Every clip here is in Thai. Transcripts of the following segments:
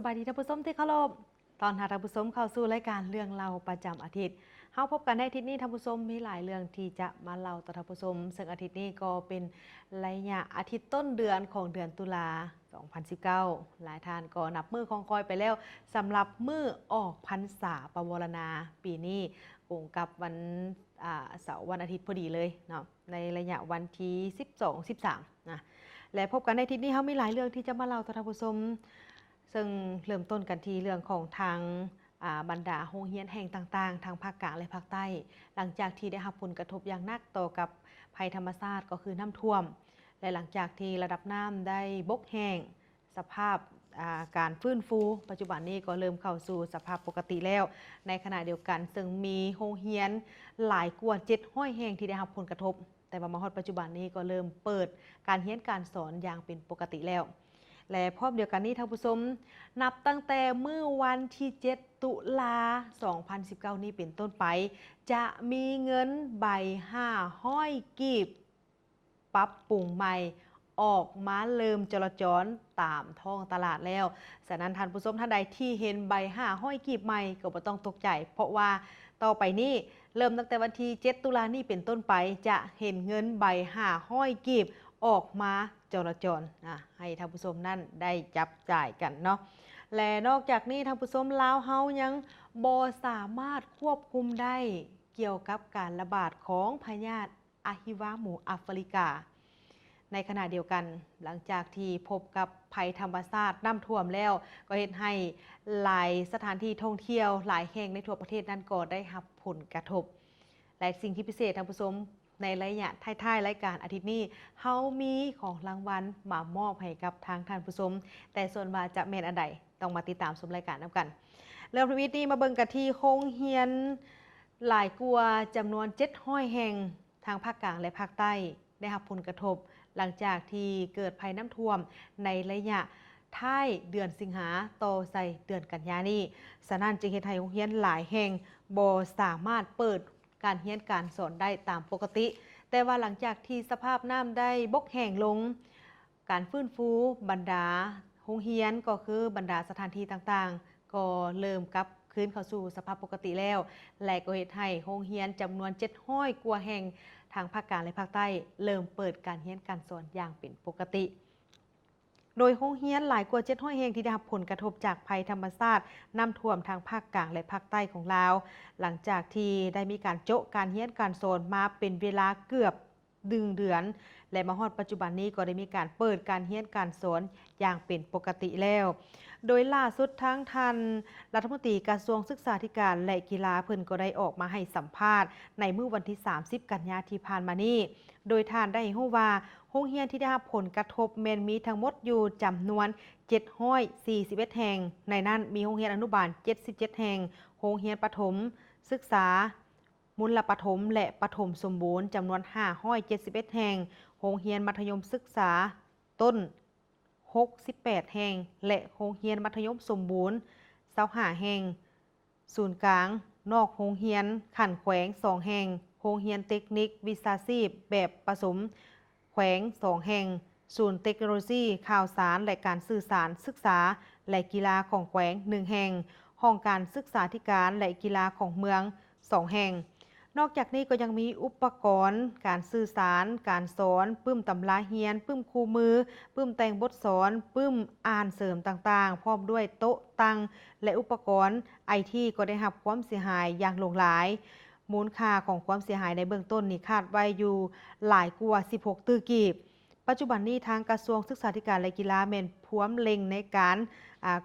บายดีท่านผู้ชมที่เคารพตอนหาท่านผู้ชมเข้าสู่รายการเรื่องเล่าประจำอาทิตย์เฮาพบกันในอาทิตย์นี้ท่านผู้ชมมีหลายเรื่องที่จะมาเล่าต่อท่านผู้ชมซึ่งอาทิตย์นี้ก็เป็นระยะอาทิตย์ต้นเดือนของเดือนตุลา2019หลายท่านก็นับมือคองคอยไปแล้วสำหรับมื้อออกพรรษาปวารณาปีนี้ตรงกับวันเสาร์วันอาทิตย์พอดีเลยเนาะในระยะวันที่12-13นะและพบกันในอาทิตย์นี้เฮามีหลายเรื่องที่จะมาเล่าต่อท่านผู้ชมซึ่งเริ่มต้นกันที่เรื่องของทางบรรดาโรงเรียนแห่งต่างๆทางภาคกลางและภาคใต้หลังจากที่ได้รับผลกระทบอย่างหนักต่อกับภัยธรรมชาติก็คือน้ำท่วมและหลังจากที่ระดับน้ำได้บกแห้งสภาพการฟื้นฟูปัจจุบันนี้ก็เริ่มเข้าสู่สภาพปกติแล้วในขณะเดียวกันซึ่งมีโรงเรียนหลายกว่า700แห่งที่ได้รับผลกระทบแต่ว่ามาฮอดปัจจุบันนี้ก็เริ่มเปิดการเรียนการสอนอย่างเป็นปกติแล้วและพร้อมเดียวกันนี้ท่านผู้ชมนับตั้งแต่เมื่อวันที่7ตุลา2019นี้เป็นต้นไปจะมีเงินใบ500กีบปรับปรุงใหม่ออกมาเริ่มจราจรตามท้องตลาดแล้วฉะนั้นท่านผู้ชมท่านใดที่เห็นใบ500กีบใหม่ก็บ่ต้องตกใจเพราะว่าต่อไปนี้เริ่มตั้งแต่วันที่7ตุลานี้เป็นต้นไปจะเห็นเงินใบ500กีบออกมาจราจรให้ท่านผู้ชมนั่นได้จับจ่ายกันเนาะและนอกจากนี้ท่านผู้ชมลาวเฮายังบ่สามารถควบคุมได้เกี่ยวกับการระบาดของพยาธิอะฮิวาหมูแอฟริกาในขณะเดียวกันหลังจากที่พบกับภัยธรรมชาติน้ำท่วมแล้วก็เห็นให้หลายสถานที่ท่องเที่ยวหลายแห่งในทั่วประเทศนั้นก็ได้รับผลกระทบและสิ่งที่พิเศษท่านผู้ชมในระยะท้ายๆรายการอาทิตย์นี้เฮามีของรางวัลมามอบให้กับทางท่านผู้ชมแต่ส่วนว่าจะแม่นอันใดต้องมาติดตามชมรายการนำกันเริ่มชีวิตนี้มาเบิ่งกันที่โรงเรียนหลายกว่าจำนวน700แห่งทางภาคกลางและภาคใต้ได้รับผลกระทบหลังจากที่เกิดภัยน้ำท่วมในระยะท้ายเดือนสิงหาต่อใส่เดือนกันยานี้ฉะนั้นจึงเฮ็ดให้โรงเรียนหลายแห่งบ่สามารถเปิดการเรียนการสอนได้ตามปกติแต่ว่าหลังจากที่สภาพน้ำได้บกแห้งลงการฟื้นฟูบรรดาโรงเรียนก็คือบรรดาสถานที่ต่างๆก็เริ่มกลับคืนเข้าสู่สภาพปกติแล้วและก็เฮ็ดให้โรงเรียนจำนวน700กว่าแห่งทางภาคกลางและภาคใต้เริ่มเปิดการเรียนการสอนอย่างเป็นปกติโดยโรงเรียนหลายกว่า700แห่งที่ได้รับผลกระทบจากภัยธรรมชาติน้ำท่วมทางภาคกลางและภาคใต้ของลาวหลังจากที่ได้มีการโจะการเรียนการสอนมาเป็นเวลาเกือบ1 เดือนและมาฮอดปัจจุบันนี้ก็ได้มีการเปิดการเรียนการสอนอย่างเป็นปกติแล้วโดยล่าสุดทั้งท่านรัฐมนตรีกระทรวงศึกษาธิการและกีฬาเพิ่นก็ได้ออกมาให้สัมภาษณ์ในมื้อวันที่30กันยายนที่ผ่านมานี้โดยท่านได้ฮู้ว่าโรงเรียนที่ได้รับผลกระทบแม่นมีทั้งหมดอยู่จำนวน741แห่งในนั้นมีโรงเรียนอนุบาล77แห่งโรงเรียนประถมศึกษามูลประถมและประถมสมบูรณ์จำนวน571แห่งโรงเรียนมัธยมศึกษาต้น68แห่งและโรงเรียนมัธยมสมบูรณ์25แห่งศูนย์กลางนอกโรงเรียนขันแขวง2แห่งโรงเรียนเทคนิควิชาชีพแบบผสมแขวง2แห่งศูนย์เทคโนโลยีข่าวสารและการสื่อสารศึกษาและกีฬาของแขวง1แห่งห้องการศึกษาธิการและกีฬาของเมือง2แห่งนอกจากนี้ก็ยังมีอุปกรณ์การสื่อสารการสอนปึ้มตำราเรียนปึ้มคู่มือปึ้มแต่งบทสอนปึ้มอ่านเสริมต่างๆพร้อมด้วยโต๊ะตั้งและอุปกรณ์ไอทีก็ได้รับความเสียหายอย่างหลงหลายมูลค่าของความเสียหายในเบื้องต้นนี่คาดไว้อยู่หลายกว่า16ตื้อกีบปัจจุบันนี้ทางกระทรวงศึกษาธิการและกีฬาแม่นพร้อมเล็งในการ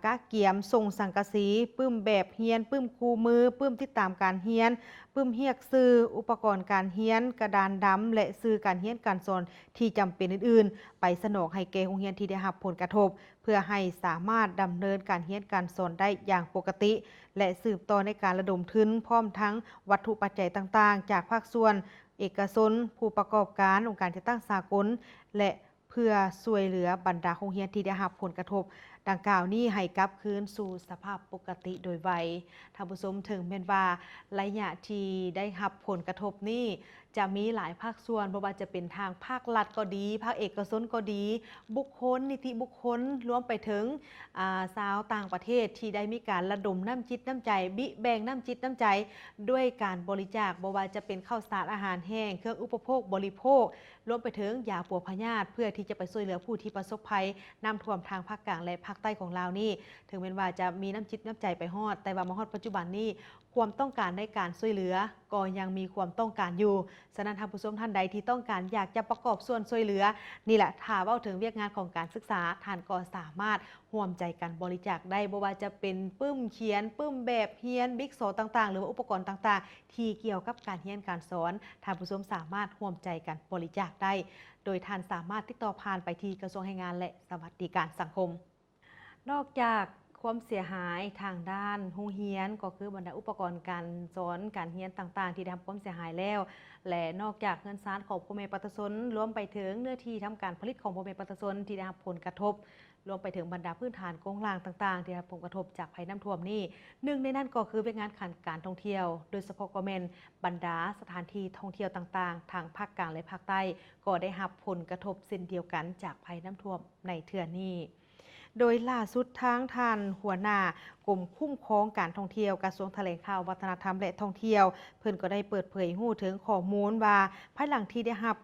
กะเกียมส่งสังกะสีปึ้มแบบเฮียนปึ้มคู่มือปึ้มติดตามการเฮียนปึ้มเฮียกซื้ออุปกรณ์การเฮียนกระดานดำและซื้อการเฮียนการสอนที่จำเป็นอื่นๆไปสนองให้แก่โรงเรียนที่ได้รับผลกระทบเพื่อให้สามารถดำเนินการเฮียนการสอนได้อย่างปกติและสืบต่อในการระดมทุนพร้อมทั้งวัตถุปัจจัยต่างๆจากภาคส่วนเอกชนผู้ประกอบการองค์การจัดตั้งสากลและเพื่อช่วยเหลือบรรดาโรงเรียนที่ได้รับผลกระทบดังกล่าวนี้ให้กลับคืนสู่สภาพปกติโดยไวท่านผู้ชมถึงแม้ว่าระยะที่ได้รับผลกระทบนี้ จะมีหลายภาคส่วนบ่ว่าจะเป็นทางภาครัฐก็ดีภาคเอกชนก็ดีบุคคลนิติบุคคลรวมไปถึงชาวต่างประเทศที่ได้มีการระดมน้ำจิตน้ำใจบิแบ่งน้ำจิตน้ำใจด้วยการบริจาคบ่ว่าจะเป็นข้าวสารอาหารแห้งเครื่องอุปโภคบริโภครวมไปถึงยาปัวพยาธิเพื่อที่จะไปช่วยเหลือผู้ที่ประสบภัยน้ำท่วมทางภาคกลางและภาคใต้ของลาวนี่ถึงแม้ว่าจะมีน้ำจิตน้ำใจไปฮอดแต่ว่ามาฮอดปัจจุบันนี้ความต้องการในการช่วยเหลือก็ยังมีความต้องการอยู่ฉะนั้นท่านผู้ชมท่านใดที่ต้องการอยากจะประกอบส่วนช่วยเหลือนี่แหละถ้าเว้าถึงเวียกงานของการศึกษาท่านก็สามารถร่วมใจกันบริจาคได้บ่ว่าจะเป็นปึ้มเขียนปึ้มแบบเฮียนบิ๊กโซต่างๆหรือว่าอุปกรณ์ต่างๆที่เกี่ยวกับการเรียนการสอนท่านผู้ชมสามารถร่วมใจกันบริจาคได้โดยท่านสามารถติดต่อผ่านไปที่กระทรวงแรงงานและสวัสดิการสังคมนอกจากความเสียหายทางด้านโรงเรียนก็คือบรรดาอุปกรณ์การสอนการเรียนต่างๆที่ได้รับความเสียหายแล้วและนอกจากเงินสารของพ่อแม่ประชาชนรวมไปถึงเนื้อที่ทำการผลิตของพ่อแม่ประชาชนที่ได้รับผลกระทบรวมไปถึงบรรดาพื้นฐานโครงสร้างต่างๆที่ได้รับผลกระทบจากภัยน้ำท่วมนี่หนึ่งในนั้นก็คือเป็นงานการท่องเที่ยวโดยเฉพาะก็แม่นบรรดาสถานที่ท่องเที่ยวต่างๆทางภาคกลางและภาคใต้ก็ได้รับผลกระทบเช่นเดียวกันจากภัยน้ำท่วมในเทื่อนี้โดยล่าสุดทางท่านหัวหน้ากรมคุ้มครองการท่องเที่ยวกระทรวงแถลงข่าววัฒนธรรมและท่องเที่ยวเพิ่นก็ได้เปิดเผยหู้ถึงข้อมูลว่าภายหลังที่ได้รับ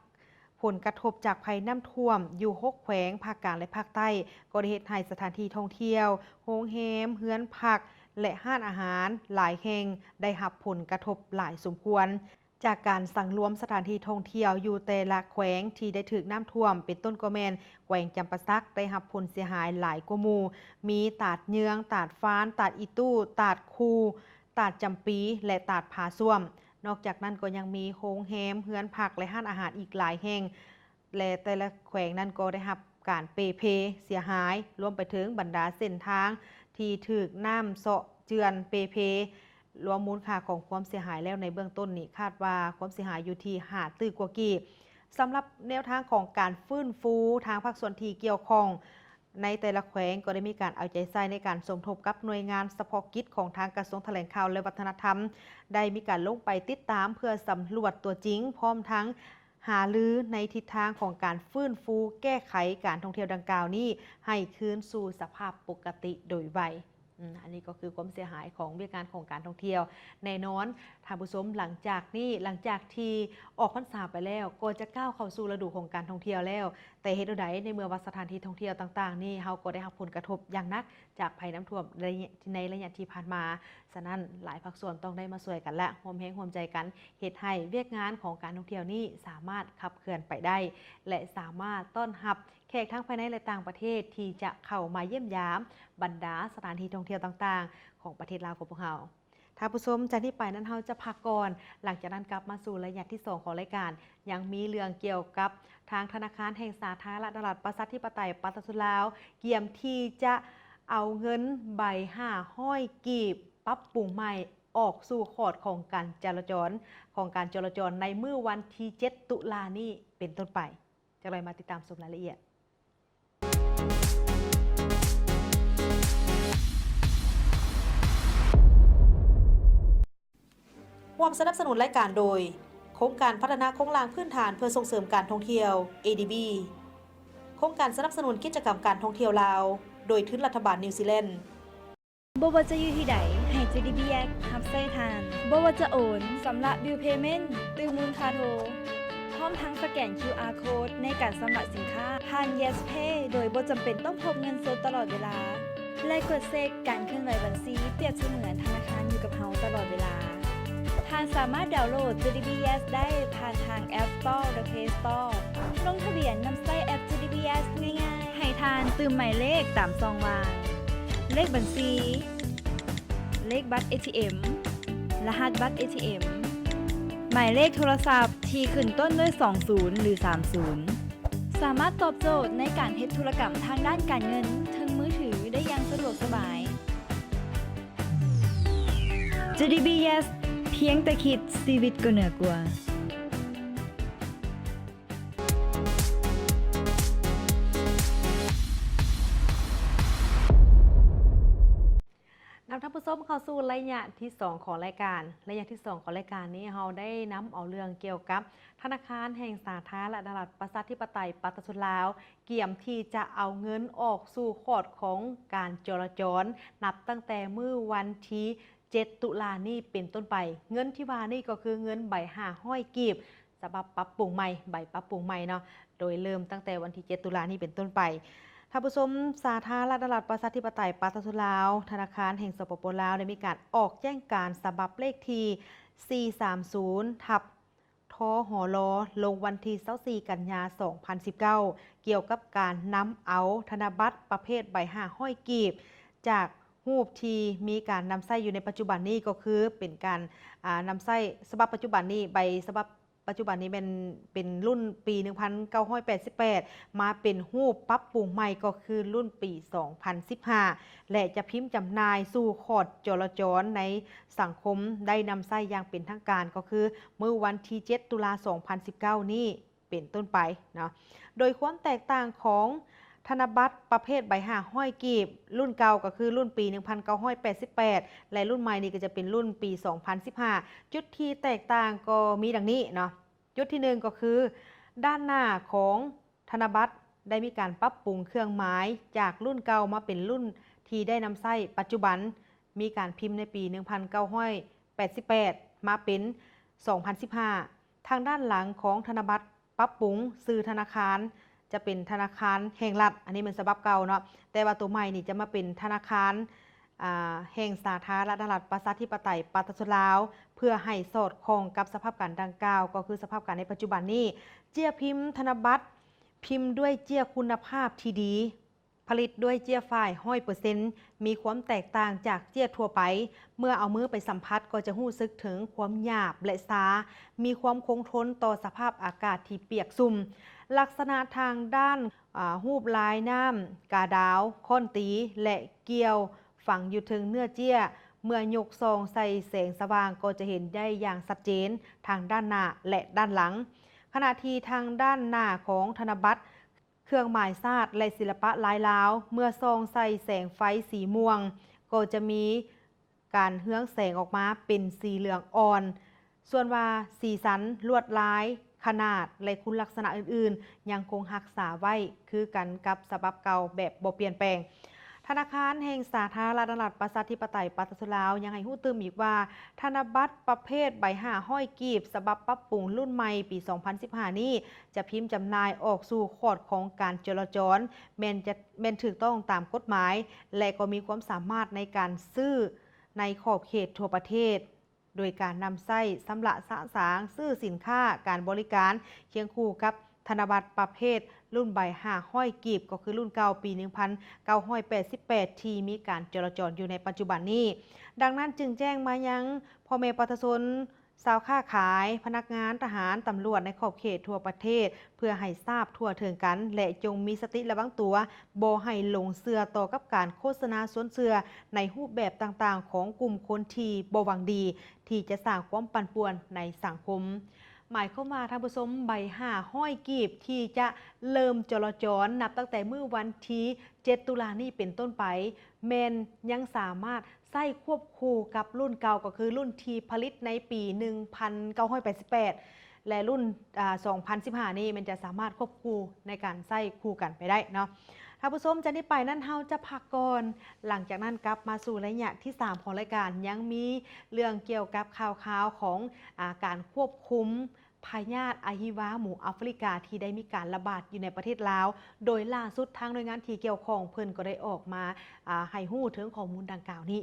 ผลกระทบจากภัยน้ำท่วมอยู่6แขวงภาคกลางและภาคใต้ก็ได้เฮ็ดให้สถานที่ท่องเที่ยวโรงแรมเฮือนพักและห้านอาหารหลายแห่งได้รับผลกระทบหลายสมควรจากการสั่งรวมสถานที่ท่องเที่ยวอยู่แต่ละแขวงที่ได้ถูกน้ำท่วมเป็นต้นก็แม่นแขวงจำปาสักได้รับผลเสียหายหลายกว่าหมู่มีตาดเยืองตาดฟ้านตาดอีตู้ตาดคูตาดจำปีและตาดผาส้วมนอกจากนั้นก็ยังมีโรงแรมเฮือนพักและห้านอาหารอีกหลายแห่งและแต่ละแขวงนั้นก็ได้รับการเสียหายรวมไปถึงบรรดาเส้นทางที่ถูกน้ำเซาะเจือนรวมมูลค่าของความเสียหายแล้วในเบื้องต้นนี้คาดว่าความเสียหายอยู่ที่5 ตื้อกว่ากีบสำหรับแนวทางของการฟื้นฟูทางภาคส่วนที่เกี่ยวข้องในแต่ละแขวงก็ได้มีการเอาใจใส่ในการสมทบกับหน่วยงานเฉพาะกิจของทางกระทรวงแถลงข่าวและวัฒนธรรมได้มีการลงไปติดตามเพื่อสำรวจตัวจริงพร้อมทั้งหารือในทิศทางของการฟื้นฟูแก้ไขการท่องเที่ยวดังกล่าวนี้ให้คืนสู่สภาพปกติโดยไวอันนี้ก็คือความเสียหายของเวียกงานของการท่องเที่ยวแน่นอนท่านผู้ชมหลังจากที่ออกพรรษาไปแล้วก็จะก้าวเข้าสู่ฤดูของการท่องเที่ยวแล้วแต่เหตุใดในเมื่อว่าสถานที่ท่องเที่ยวต่างๆนี่เฮาก็ได้รับผลกระทบอย่างนักจากภัยน้ำท่วมในระยะที่ผ่านมาฉะนั้นหลายภาคส่วนต้องได้มาช่วยกันและร่วมแรงร่วมใจกันเฮ็ดให้เวียกงานของการท่องเที่ยวนี้สามารถขับเคลื่อนไปได้และสามารถต้อนรับแขกทั้งภายในและต่างประเทศที่จะเข้ามาเยี่ยมยามบรรดาสถานที่ท่องเที่ยวต่างๆของประเทศลาวของพวกเราท่านผู้ชมจากที่ไปนั้นเราจะพักก่อนหลังจากนั้นกลับมาสู่ระยะที่2ของรายการยังมีเรื่องเกี่ยวกับทางธนาคารแห่งสาธารณรัฐประชาธิปไตยประชาชนลาวเกี่ยมที่จะเอาเงินใบ500 กีบปรับปรุงใหม่ออกสู่ขอดของการจราจรในมื้อวันที่7 ตุลานี้เป็นต้นไปจะไปมาติดตามชมรายละเอียดร่วมสนับสนุนรายการโดยโครงการพัฒนาโครงสร้างพื้นฐานเพื่อส่งเสริมการท่องเที่ยว ADB โครงการสนับสนุนกิจกรรมการท่องเที่ยวลาวโดยทุนรัฐบาลนิวซีแลนด์บ่ว่าจะอยู่ที่ใดให้ JDBX รับใช้ทานบ่ว่าจะโอนสำหรับ Bill Payment ตื้อมูลค่าโทรพร้อมทั้งสแกน QR Code ในการสำหรับสินค้าผ่าน Yes Pay โดยบ่จำเป็นต้องพกเงินสดตลอดเวลาและกดเช็คการเคลื่อนไหวบัญชีเปรียบเสมือนธนาคารอยู่กับเฮาตลอดเวลาท่านสามารถดาวน์โหลด JDBX ได้ผ่านทาง App Store หรือ Play Store ลงทะเบียนนำใช้แอป JDBX ง่ายๆให้ทานตื่มหมายเลขตามซองวางเลขบัญชีเลขบัตร ATM รหัสบัตร ATM หมายเลขโทรศัพท์ที่ขึ้นต้นด้วย20หรือ30สามารถตอบโจทย์ในการเฮ็ดธุรกรรมทางด้านการเงินถึงมือถือได้อย่างสะดวกสบาย JDBS เพียงแต่คิดชีวิตก็เหนือกว่าท่านผู้ช ชมเข้าสู่ระยะที่ 2 ของรายการระยะที่ 2 ของรายการนี้เราได้นำเอาเรื่องเกี่ยวกับธนาคารแห่งสาธารณรัฐประชาธิปไตยประชาชนลาวเกี่ยมที่จะเอาเงินออกสู่ขอดของการจราจรนับตั้งแต่มื้อวันที่7 ตุลานี้เป็นต้นไปเงินที่ว่านี่ก็คือเงินใบ500กีบฉบับปรับปรุงใหม่ใบปรับปรุงใหม่เนาะโดยเริ่มตั้งแต่วันที่7 ตุลานี้เป็นต้นไปท่านผู้ชมสาธารณรัฐประชาธิปไตยประชาชนลาวธนาคารแห่งสปปลาวได้มีการออกแจ้งการฉบับเลขที่430ทับทหลลงวันที่24 กันยายน 2019 เกี่ยวกับการนำเอาธนบัตรประเภทใบ500กีบจากรูปที่มีการนำใช้อยู่ในปัจจุบันนี้ก็คือเป็นการนำใช้ฉบับปัจจุบันนี้ใบฉบับปัจจุบันนี้เป็นรุ่นปี 1988 มาเป็นรูปปรับปรุงใหม่ก็คือรุ่นปี 2015 และจะพิมพ์จำหน่ายสู่ขอดจราจรในสังคมได้นำใช้อย่างเป็นทางการก็คือเมื่อวันที่ 7 ตุลาคม 2019 นี้เป็นต้นไปเนาะโดยความแตกต่างของธนบัตรประเภทใบ500กีบรุ่นเก่าก็คือรุ่นปี 1988 และรุ่นใหม่นี่ก็จะเป็นรุ่นปี 2015 จุดที่แตกต่างก็มีดังนี้เนาะจุดที่1ก็คือด้านหน้าของธนบัตรได้มีการปรับปรุงเครื่องหมายจากรุ่นเก่ามาเป็นรุ่นที่ได้นำใช้ปัจจุบันมีการพิมพ์ในปี 1988 มาเป็น 2015 ทางด้านหลังของธนบัตรปรับปรุงชื่อธนาคารจะเป็นธนาคารแห่งรัฐอันนี้เป็นฉบับเก่าเนาะแต่ว่าตัวใหม่นี่จะมาเป็นธนาคารแห่งสาธารณรัฐประชาธิปไตยประชาชนลาวเพื่อให้สอดคล้องกับสภาพการดังกล่าวก็คือสภาพการในปัจจุบันนี้เจี้ยพิมพ์ธนบัตรพิมพ์ด้วยเจี้ยคุณภาพที่ดีผลิตด้วยเจี้ยฝ้าย 100% มีความแตกต่างจากเจี้ยทั่วไปเมื่อเอามือไปสัมผัสก็จะรู้สึกถึงความหยาบและซามีความคงทนต่อสภาพอากาศที่เปียกซุ่มลักษณะทางด้านรูปลายน้ำกาดาวค้อนตีและเกี่ยวฝังอยู่ถึงเนื้อเจี้ยเมื่อยกซองใส่แสงสว่างก็จะเห็นได้อย่างชัดเจนทางด้านหน้าและด้านหลังขณะที่ทางด้านหน้าของธนบัตรเครื่องหมายศาสตร์และศิลปะลายล้าวเมื่อซองใส่แสงไฟสีม่วงก็จะมีการเฮืองแสงออกมาเป็นสีเหลืองอ่อนส่วนว่าสีสันลวดลายขนาดและคุณลักษณะอื่นๆยังคงรักษาไว้คือกันกับฉบับเก่าแบบบ่เปลี่ยนแปลงธนาคารแห่งสาธารณรัฐประชาธิปไตยประชาชนลาวยังให้ฮู้ตื่มอีกว่าธนบัตรประเภทใบ500กีบฉบับปรับปรุงรุ่นใหม่ปี 2015 นี้จะพิมพ์จำหน่ายออกสู่ขอดของการจราจรแม่นถูกต้องตามกฎหมายและก็มีความสามารถในการซื้อในขอบเขตทั่วประเทศโดยการนำไส้สำหรับสะสางซื้อสินค้าการบริการเคียงคู่กับธนบัตรประเภทรุ่นใบ500กีบก็คือรุ่นเก่าปี 1988 ที่มีการจราจรอยู่ในปัจจุบันนี้ดังนั้นจึงแจ้งมายังพ่อแม่ประชาชนชาวค้าขายพนักงานทหารตำรวจในขอบเขตทั่วประเทศเพื่อให้ทราบทั่วถึงกันและจงมีสติระวังตัวบ่ให้หลงเชื่อต่อกับการโฆษณาสวนเชื่อในรูปแบบต่างๆของกลุ่มคนที่บ่หวังดีที่จะสร้างความปั่นป่วนในสังคมหมายเข้ามาท่านผู้ชมใบ500กีบที่จะเริ่มจราจรนับตั้งแต่มื้อวันที่7 ตุลานี้เป็นต้นไปแมนยังสามารถใช้ควบคู่กับรุ่นเก่าก็คือรุ่นที่ผลิตในปี 1988 และรุ่น 2015 นี่มันจะสามารถควบคู่ในการใช้คู่กันไปได้เนาะท่านผู้ชมจะนี้ไปนั่นเฮาจะพักก่อนหลังจากนั้นกลับมาสู่ระยะที่ 3 ของรายการยังมีเรื่องเกี่ยวกับข่าวของการควบคุมพยาธิอะฮิวาหมูแอฟริกาที่ได้มีการระบาดอยู่ในประเทศลาวโดยล่าสุดทางหน่วยงานที่เกี่ยวข้องเพิ่นก็ได้ออกมาให้ฮู้ถึงข้อมูลดังกล่าวนี้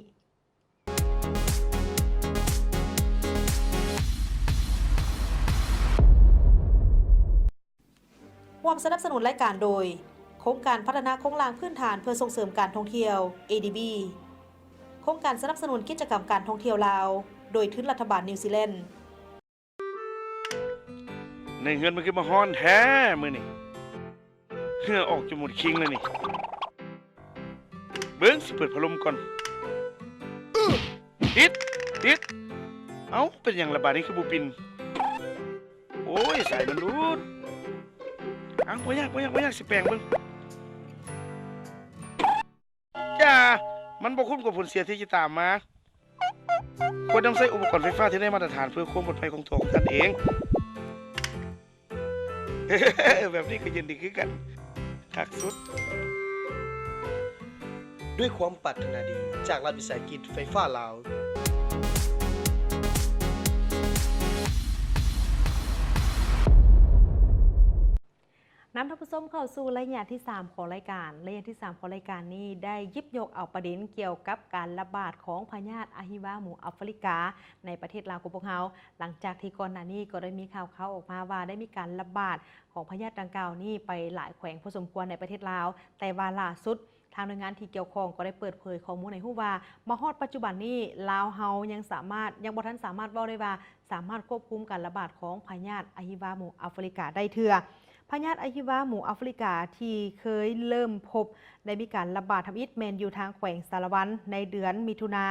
ความสนับสนุนรายการโดยโครงการพัฒนาโครงสร้างพื้นฐานเพื่อส่งเสริมการท่องเที่ยว ADB โครงการสนับสนุนกิจกรรมการท่องเที่ยวลาวโดยทุนรัฐบาลนิวซีแลนด์ในเงินมันคือมาฮ้อนแท้มื้อนี่เหงื่อออกจนหมดคิงเลยนี่เบิ่งสิเปิดพัดลมก่อนติดเอ้าเป็นหยังระบาดนี้คือบ่ปินโอ้ยสายมันรูดบ่ยากสิแปลงเบิ่งจ้ามันบ่คุ้มกับผลเสียที่จะตามมา ควรนำใช้อุปกรณ์ไฟฟ้าที่ได้มาตรฐานเพื่อความปลอดภัยของตัวของท่านเอง แบบนี้ก็ยินดีคือกันคักสุด ด้วยความปรารถนาดีจากรัฐวิสาหกิจไฟฟ้าลาว นำท่านผู้ชมเข้าสู่ระยะที่ 3 ของรายการระยะที่ 3 ของรายการนี้ได้หยิบยกเอาประเด็นเกี่ยวกับการระบาดของพยาธิอะฮิวาหมูแอฟริกาในประเทศลาวของพวกเราหลังจากที่ก่อนหน้านี้ก็ได้มีข่าวออกมาว่าได้มีการระบาดของพยาธิดังกล่าวนี้ไปหลายแขวงพอสมควรในประเทศลาวแต่ว่าล่าสุดทางหน่วยงานที่เกี่ยวข้องก็ได้เปิดเผยข้อมูลในฮู้ว่ามาฮอดปัจจุบันนี้ลาวเฮายังบ่ทันสามารถเว้าได้ว่าสามารถควบคุมการระบาดของพยาธิอะฮิวาหมูแอฟริกาได้เทื่อพยาธิอะฮิวาหมูแอฟริกาที่เคยเริ่มพบได้มีการระบาดทำอิฐแมนอยู่ทางแขวงสารวันในเดือนมิถุนา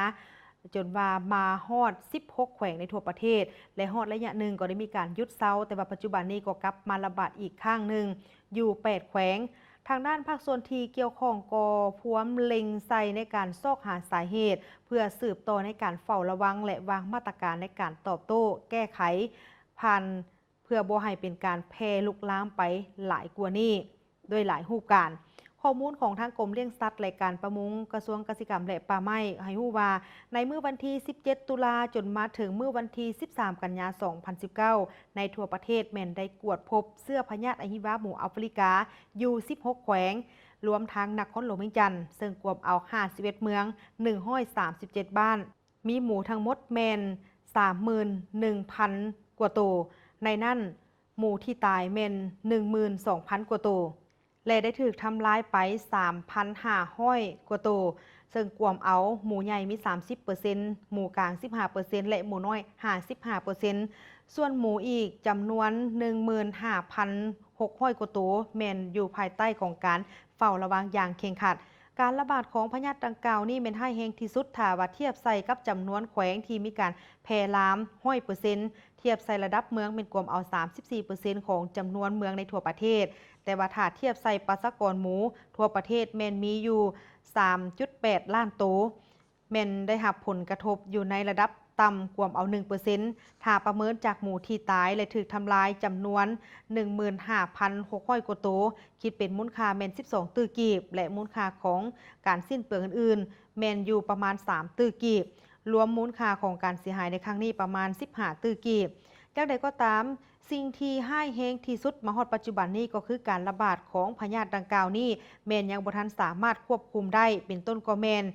จนว่ามาฮอด16แขวงในทั่วประเทศและฮอดระยะหนึ่งก็ได้มีการหยุดเซาแต่ว่าปัจจุบันนี้ก็กลับมาระบาดอีกข้างหนึ่งอยู่8แขวงทางด้านภาคส่วนที่เกี่ยวข้องก็พวมเล็งใส่ในการซอกหาสาเหตุเพื่อสืบต่อในการเฝ้าระวังและวางมาตรการในการตอบโต้แก้ไขผ่านเพื่อบ่ให้เป็นการแพร่ลุกลามไปหลายกว่านี้โดยหลายรูปการข้อมูลของทางกรมเลี้ยงสัตว์และการประมงกระทรวงเกษตรกรรมและป่าไม้ให้รู้ว่าในมื้อวันที่17ตุลาจนมาถึงมื้อวันที่13กันยายน2019ในทั่วประเทศแม่นได้กวดพบเสื้อพยาธิอะฮิวาหมูแอฟริกาอยู่16แขวงรวมทั้งนครหลวงเวียงจันทน์ซึ่งกวมเอา51เมือง137บ้านมีหมูทั้งหมดแม่น 31,000 กว่าตัวในนั้นหมูที่ตายแม่น 12,000 กว่าตัวและได้ถูกทำลายไป 3,500 กว่าตัวซึ่งกวมเอาหมูใหญ่มี 30% หมูกลาง 15% และหมูน้อย 55% ส่วนหมูอีกจำนวน 15,600 กว่าตัวแม่นอยู่ภายใต้ของการเฝ้าระวังอย่างเคร่งครัดการระบาดของพยาธิดังกล่าวนี้เป็นให้แห้งที่สุดถ้าว่าเทียบใส่กับจำนวนแขวงที่มีการแพร่ลาม 100% เทียบใส่ระดับเมืองเป็นกวมเอา 34% ของจำนวนเมืองในทั่วประเทศแต่ว่าถ้าเทียบใส่ประชากรหมูทั่วประเทศแม่นมีอยู่ 3.8 ล้านตัวแม่นได้รับผลกระทบอยู่ในระดับต่ำกว่าเอา 1% ถ้าประเมินจากหมูที่ตายและถูกทำลายจำนวน 15,600 กว่าตัวคิดเป็นมูลค่าแม่น12ตื้อกีบและมูลค่าของการสิ้นเปลืองอื่นๆแม่นอยู่ประมาณ3ตื้อกีบรวมมูลค่าของการเสียหายในครั้งนี้ประมาณ15ตื้อกีบอย่างใดก็ตามสิ่งที่ให้แฮงที่สุดมาฮอดปัจจุบันนี้ก็คือการระบาดของพยาธิดังกล่าวนี้แม่นยังบ่ทันสามารถควบคุมได้เป็นต้นก็แม่น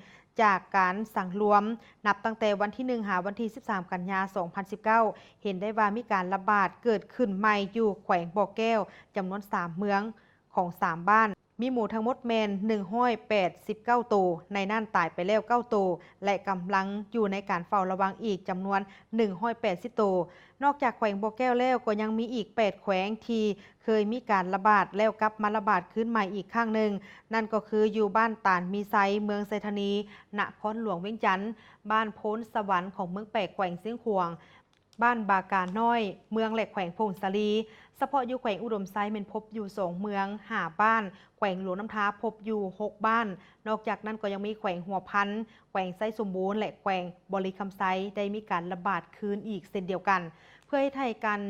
จากการสั่งรวมนับตั้งแต่วันที่1หาวันที่13กันยายน2019เห็นได้ว่ามีการระบาดเกิดขึ้นใหม่อยู่แขวงบ่อแก้วจำนวน3เมืองของ3บ้านมีหมูทั้งหมดแมน189ตัวในนั่นตายไปแล้ว9ตัวและกำลังอยู่ในการเฝ้าระวังอีกจำนวน180ตัวนอกจากแขวงบ่อแก้วแล้วก็ยังมีอีก8แขวงที่เคยมีการระบาดแล้วกลับมาระบาดขึ้นใหม่อีกครั้งหนึ่งนั่นก็คืออยู่บ้านตาลมีไซเมืองไซธานีนครหลวงเวียงจันทน์บ้านโพ้นสวรรค์ของเมืองแปกแขวงเสียงขวางบ้านบากาน้อยเมืองและแขวงพงศาลีเฉพาะอยู่แขวงอุดมไซเป็นพบอยู่2เมือง5บ้านแขวงหลวงน้ำท้าพบอยู่6บ้านนอกจากนั้นก็ยังมีแขวงหัวพันแขวงไซสมบูรณ์และแขวงบริคำไซได้มีการระบาดคืนอีกเช่นเดียวกันเพื่อให้ไทยกัน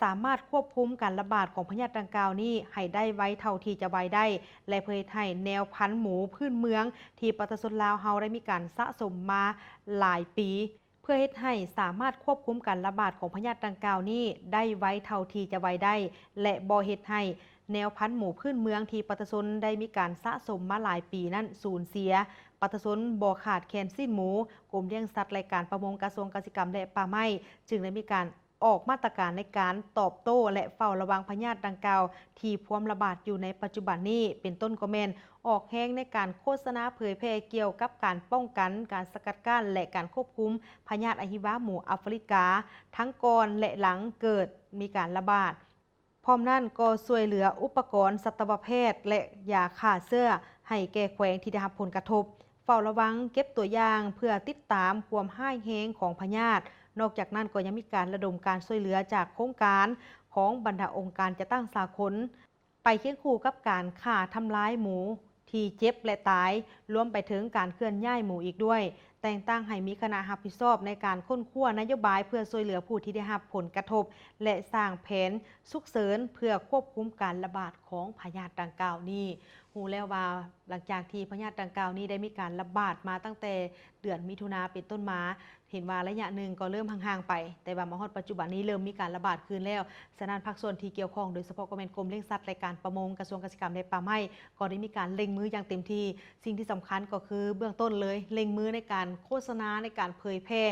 สามารถควบคุมการระบาดของพยาธิดังกล่าวนี้ให้ได้ไว้เท่าที่จะไว้ได้และเพื่อให้แนวพันธุ์หมูพื้นเมืองที่ประชาชนลาวเฮาได้มีการสะสมมาหลายปีเพื่อให้สามารถควบคุมการระบาดของพยาธิดังกล่าวนี้ได้ไว้เท่าที่จะไว้ได้และบ่เฮ็ดให้แนวพันธุ์หมูพื้นเมืองที่ประชาชนได้มีการสะสมมาหลายปีนั้นสูญเสียประชาชนบ่ขาดแคลนสิ้นหมูกรมเลี้ยงสัตว์และการประมงกระทรวงเกษตรกรรมและป่าไม้จึงได้มีการออกมาตรการในการตอบโต้และเฝ้าระวังพยาธิดังกล่าวที่พวมระบาดอยู่ในปัจจุบันนี้เป็นต้นก็แม่นออกแห้งในการโฆษณาเผยแพร่เกี่ยวกับการป้องกันการสกัดกั้นและการควบคุมพยาธิอะฮิวาหมูแอฟริกาทั้งก่อนและหลังเกิดมีการระบาดพร้อมนั้นก็ช่วยเหลืออุปกรณ์สัตวแพทย์และยาฆ่าเชื้อให้แก่แขวงที่ได้รับผลกระทบเฝ้าระวังเก็บตัวอย่างเพื่อติดตามความร้ายแรงของพยาธินอกจากนั้นก็ยังมีการระดมการช่วยเหลือจากโครงการของบรรดาองค์การจัดตั้งสากลไปเคียงคู่กับการฆ่าทำร้ายหมูที่เจ็บและตายรวมไปถึงการเคลื่อนย้ายหมูอีกด้วย แต่งตั้งให้มีคณะรับผิดชอบในการค้นคว้านโยบายเพื่อช่วยเหลือผู้ที่ได้รับผลกระทบ และสร้างแผนฉุกเฉินเพื่อควบคุมการระบาดของพยาธิดังกล่าวนี้ฮู้แล้วว่าหลังจากที่พยาธิดังกล่าวนี้ได้มีการระบาดมาตั้งแต่เดือนมิถุนาเป็นต้นมาเห็นว่าระยะหนึ่งก็เริ่มห่างๆไปแต่ว่ามาฮอดปัจจุบันนี้เริ่มมีการระบาดขึ้นแล้วฉะนั้นภาคส่วนที่เกี่ยวข้องโดยเฉพาะกรมเลี้ยงสัตว์และการประมงกระทรวงเกษตรกรรมและป่าไม้ก็ได้มีการเล็งมืออย่างเต็มที่สิ่งที่สำคัญก็คือเบื้องต้นเลยเล็งมือในการโฆษณาในการเผยแพร่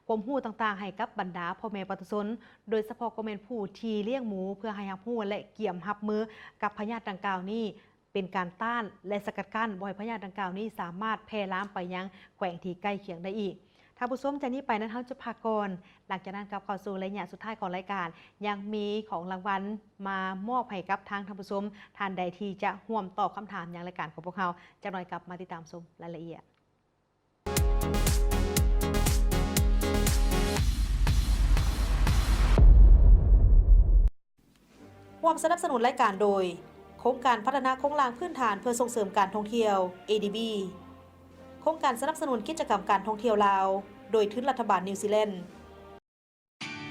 ความรู้ต่างๆให้กับบรรดาพ่อแม่ประชาชนโดยเฉพาะก็เป็นผู้ที่เลี้ยงหมูเพื่อให้รับรู้และเกี่ยมรับมือกับพยาธิดังกล่าวนี้เป็นการต้านและสกัดกั้นบ่ให้พยาธิดังกล่าวนี้สามารถแพร่ลามไปยังแขวงที่ใกล้เคียงได้อีกถ้าผู้ชมจากนี้ไปนั้นเขาจะพากรหลังจากนั้นกับเข้าสู่ระยะสุดท้ายของรายการยังมีของรางวัลมามอบให้กับทางท่านผู้ชมท่านใดที่จะร่วมตอบคำถามอย่างรายการของพวกเขาจะหน่อยกลับมาติดตามชมรายละเอียดร่วมสนับสนุนรายการโดยโครงการพัฒนาโครงสร้างพื้นฐานเพื่อส่งเสริมการท่องเที่ยว ADB โครงการสนับสนุนกิจกรรมการท่องเที่ยวลาวโดยทุนรัฐบาลนิวซีแลนด์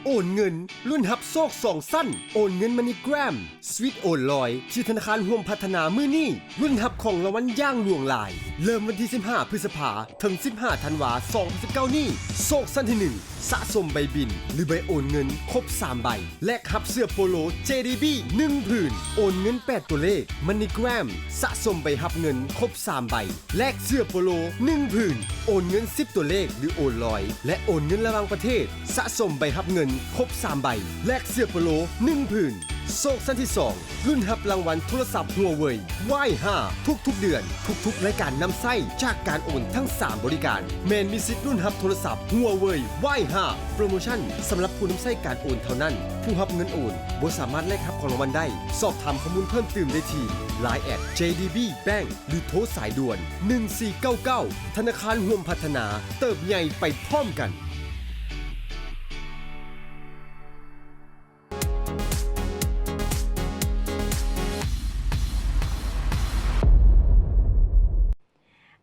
โอนเงินรุ่นหับโซกสองสั้นโอนเงินมันนี่แกรมสวิตโอนลอยที่ธนาคารห่วมพัฒนามื้อนี้รุ่นหับของรางวัลย่างหลวงหลายเริ่มวันที่15พฤษภาถึง15ธันวา2019นี้โซกสั้นที่1สะสมใบบินหรือใบโอนเงินครบ3ใบและหับเสื้อโปโล JDB 1ผืนโอนเงิน8ตัวเลขมันนี่แกรมสะสมใบหับเงินครบ3ใบแลกเสื้อโปโล1ผืนโอนเงิน10ตัวเลขหรือโอนลอยและโอนเงินระหว่างประเทศสะสมใบหับเงินครบ3ใบแลกเสื้อโปโล1ผืนโซกสั้นที่2รุ่นหับรางวัลโทรศัพท์หัวเว่ย Y5 ทุกๆเดือนทุกๆรายการนำไส้จากการโอนทั้ง3บริการแมนมีสิทธิ์รุ่นหับโทรศัพท์หัวเว่ย Y5 โปรโมชั่นสำหรับผู้นำไส้การโอนเท่านั้นผู้รับเงินโอนบ่สามารถแลกรับของรางวัลได้สอบถามข้อมูลเพิ่มเติมได้ที่ Line @JDB Bank หรือโทรสายด่วน1499ธนาคารร่วมพัฒนาเติบใหญ่ไปพร้อมกัน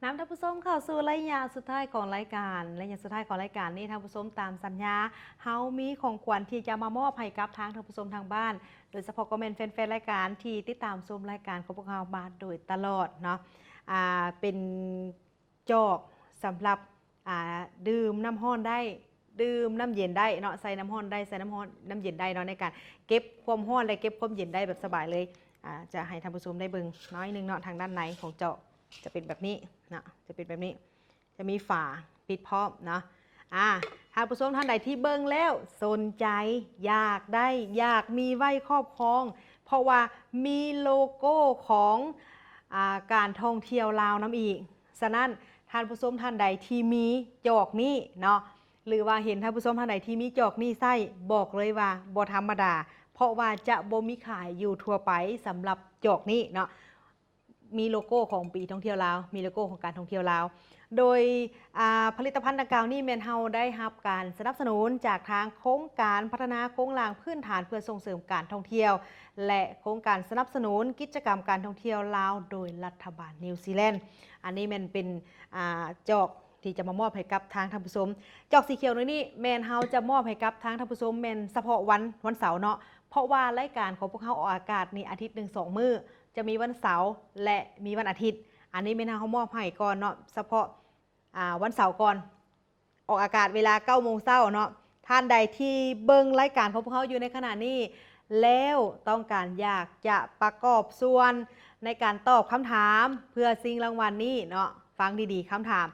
น้ำท่านผู้ชมเข้าสู่ระยะสุดท้ายของรายการระยะสุดท้ายของรายการนี้ท่านผู้ชมตามสัญญาเฮามีของขวัญที่จะมามอบให้กับทางท่านผู้ชมทางบ้านโดยเฉพาะก็เป็นแฟนๆรายการที่ติดตามชมรายการของพวกเรามาโดยตลอดเนาะเป็นจอกสำหรับดื่มน้ำร้อนได้ดื่มน้ำเย็นได้เนาะใส่น้ำร้อนได้ใส่น้ำร้อนน้ำเย็นได้เนาะในการเก็บความร้อนและเก็บความเย็นได้แบบสบายเลยจะให้ท่านผู้ชมได้เบิ่งน้อยนึงเนาะทางด้านในของเจาะจะเป็นแบบนี้นะจะเป็นแบบนี้จะมีฝาปิดพร้อมเนาะท่านผู้ชมท่านใดที่เบิ่งแล้วสนใจอยากได้อยากมีไว้ครอบครองเพราะว่ามีโลโก้ของการท่องเที่ยวลาวน้ำอีกฉะนั้นท่านผู้ชมท่านใดที่มีจอกนี้เนาะหรือว่าเห็นท่านผู้ชมท่านใดที่มีจอกนี้ไส้บอกเลยว่าบ่ธรรมดาเพราะว่าจะบ่มีขายอยู่ทั่วไปสำหรับจอกนี้เนาะมีโลโก้ของปีท่องเที่ยวลาวมีโลโก้ของการท่องเที่ยวลาวโดยผลิตภัณฑ์ดังกล่าวนี้แมนเฮาได้รับการสนับสนุนจากทางโครงการพัฒนาโครงสร้างพื้นฐานเพื่อส่งเสริมการท่องเที่ยวและโครงการสนับสนุนกิจกรรมการท่องเที่ยวลาวโดยรัฐบาลนิวซีแลนด์อันนี้มันเป็นจอกที่จะมามอบให้กับทางท่านผู้ชมจอกสีเขียวนี้แมนเฮาจะมอบให้กับทางท่านผู้ชมแมนเฉพาะวันเสาร์เนาะเพราะว่ารายการของพวกเขาออกอากาศนี่อาทิตย์1 2 มื้อจะมีวันเสาร์และมีวันอาทิตย์อันนี้ไม่น่าเขามอบให้ก่อนเนาะเฉพาะวันเสาร์ก่อนออกอากาศเวลา 9 โมงเช้าเนาะท่านใดที่เบิ่งรายการของพวกเขาอยู่ในขณะนี้แล้วต้องการอยากจะประกอบส่วนในการตอบคำถามเพื่อสิ่งรางวัลนี้เนาะฟังดีๆคำถาม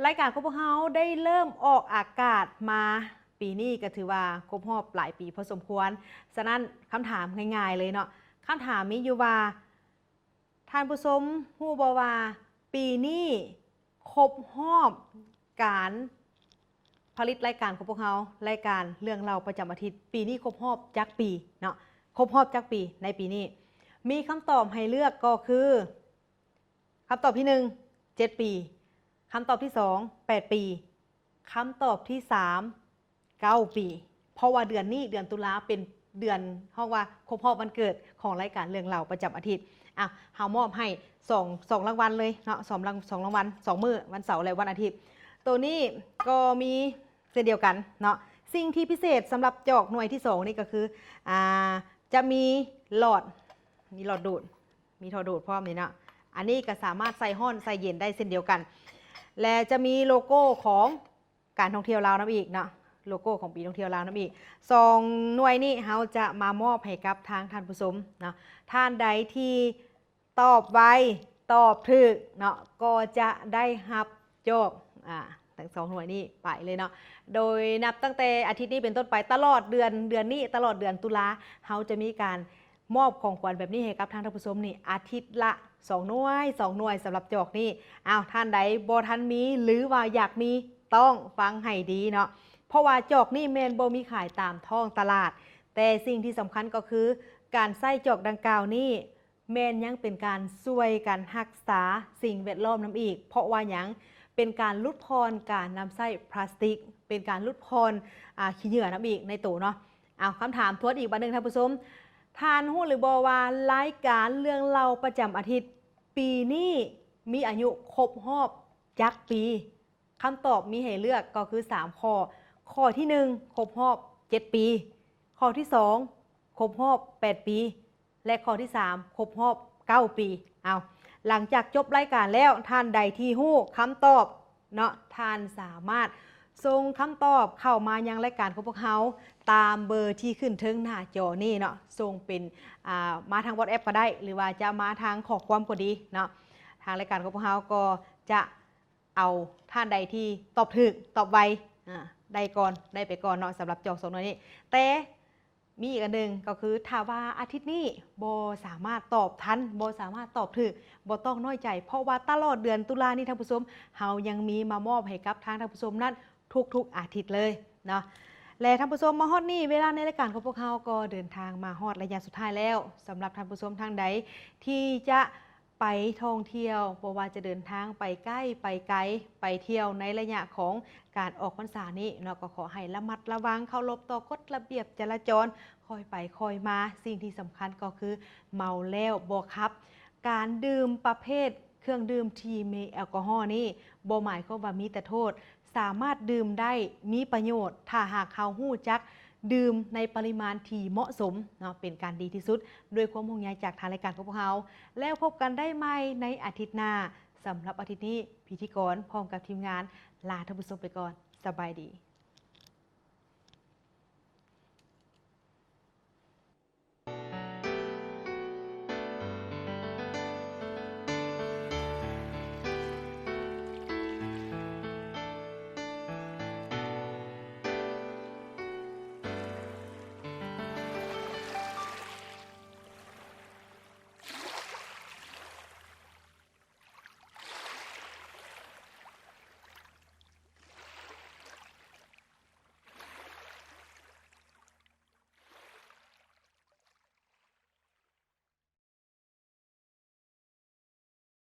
รายการของพวกเขาได้เริ่มออกอากาศมาปีนี้ก็ถือว่าครบรอบหลายปีพอสมควรฉะนั้นคำถามง่ายๆเลยเนาะคำถามมีอยู่ว่าท่านผู้ชมฮู้บ่ว่าปีนี้ครบรอบการผลิตรายการของพวกเรารายการเรื่องเล่าประจำอาทิตย์ปีนี้ครบรอบจักปีเนาะครบรอบจักปีในปีนี้มีคำตอบให้เลือกก็คือคำตอบที่1 7 ปีคำตอบที่2 8 ปีคำตอบที่3 9 ปีเพราะว่าเดือนนี้เดือนตุลาเป็นเดือนเพราะว่าครบรอบวันเกิดของรายการเรื่องเล่าประจำอาทิตย์เฮามอบให้2รางวัลเลยเนาะ2รางวัล2มื้อวันเสาร์และวันอาทิตย์ ตัวนี้ก็มีเช่นเดียวกันเนาะสิ่งที่พิเศษสำหรับจอกหน่วยที่2นี่ก็คือจะมีหลอดดูดมีท่อดูดพร้อมนี่เนาะอันนี้ก็สามารถใส่ห้อนใส่เย็นได้เช่นเดียวกันและจะมีโลโก้ของการท่องเที่ยวลาวน้ำอีกเนาะโลโก้ของปีท่องเที่ยวลาวน้ำอีก2หน่วยนี้เราจะมามอบให้กับทางท่านผู้ชมเนาะท่านใดที่ตอบไวตอบถูกเนาะก็จะได้รับจอกทั้ง2หน่วยนี้ไปเลยเนาะโดยนับตั้งแต่อาทิตย์นี้เป็นต้นไปตลอดเดือนนี้ตลอดเดือนตุลาเราจะมีการมอบของขวัญแบบนี้ให้กับทางท่านผู้ชมนี่อาทิตย์ละ2หน่วยสำหรับจอกนี่ท่านใดบ่ทันมีหรือว่าอยากมีต้องฟังให้ดีเนาะเพราะว่าจอกนี่แมนบ่มีขายตามท้องตลาดแต่สิ่งที่สำคัญก็คือการใส่จอกดังกล่าวนี่แมนยังเป็นการช่วยกันรักษาสิ่งแวดล้อมน้ำอีกเพราะว่ายังเป็นการลดพรการนำใส่พลาสติกเป็นการลดพรขี้เหงื่อน้ำอีกในตู้เนาะคำถามทวนอีกบันหนึ่งท่านผู้ชมทานหู้หรือบอว่ารายการเรื่องเล่าประจำอาทิตย์ปีนี้มีอายุครบรอบจักปีคำตอบมีให้เลือกก็คือ3ข้อข้อที่1ครบรอบ7ปีข้อที่2ครบรอบ8ปีและข้อที่3ครบรอบ9ปีหลังจากจบรายการแล้วท่านใดที่ฮู้คำตอบเนาะท่านสามารถส่งคำตอบเข้ามายังรายการของพวกเขาตามเบอร์ที่ขึ้นเทิงหน้าจอนี่เนาะส่งเป็นมาทาง WhatsApp ก็ได้หรือว่าจะมาทางข้อความก็ดีเนาะทางรายการของพวกเขาก็จะเอาท่านใดที่ตอบถูกตอบไวได้ก่อนได้ไปก่อนเนาะสำหรับจอก2หน่วยนี้แต่มีอีกอันหนึ่งก็คือถ้าว่าอาทิตย์นี้โบสามารถตอบทันโบสามารถตอบถูกโบต้องน้อยใจเพราะว่าตลอดเดือนตุลานี่ท่านผู้ชมเฮายังมีมามอบให้กับทางท่านผู้ชมนั้นทุกอาทิตย์เลยเนาะและท่านผู้ชมมาฮอดนี่เวลาในรายการของพวกเขาก็เดินทางมาฮอดระยะสุดท้ายแล้วสำหรับท่านผู้ชมทางใดที่จะไปท่องเที่ยวบ่ว่าจะเดินทางไปใกล้ไปไกลไปเที่ยวในระยะของการออกพรรษานี้เนาะก็ขอให้ระมัดระวังเคารพต่อกฎระเบียบจราจรคอยไปคอยมาสิ่งที่สำคัญก็คือเมาแล้วบ่ขับการดื่มประเภทเครื่องดื่มที่มีแอลกอฮอล์นี่บ่หมายความว่ามีแต่โทษสามารถดื่มได้มีประโยชน์ถ้าหากเขาฮู้จักดื่มในปริมาณที่เหมาะสมเนาะเป็นการดีที่สุดด้วยความห่วงใยจากทางรายการของพวกเราแล้วพบกันได้ใหม่ในอาทิตย์หน้าสำหรับอาทิตย์นี้พิธีกรพร้อมกับทีมงานลาท่านผู้ชมไปก่อนสบายดี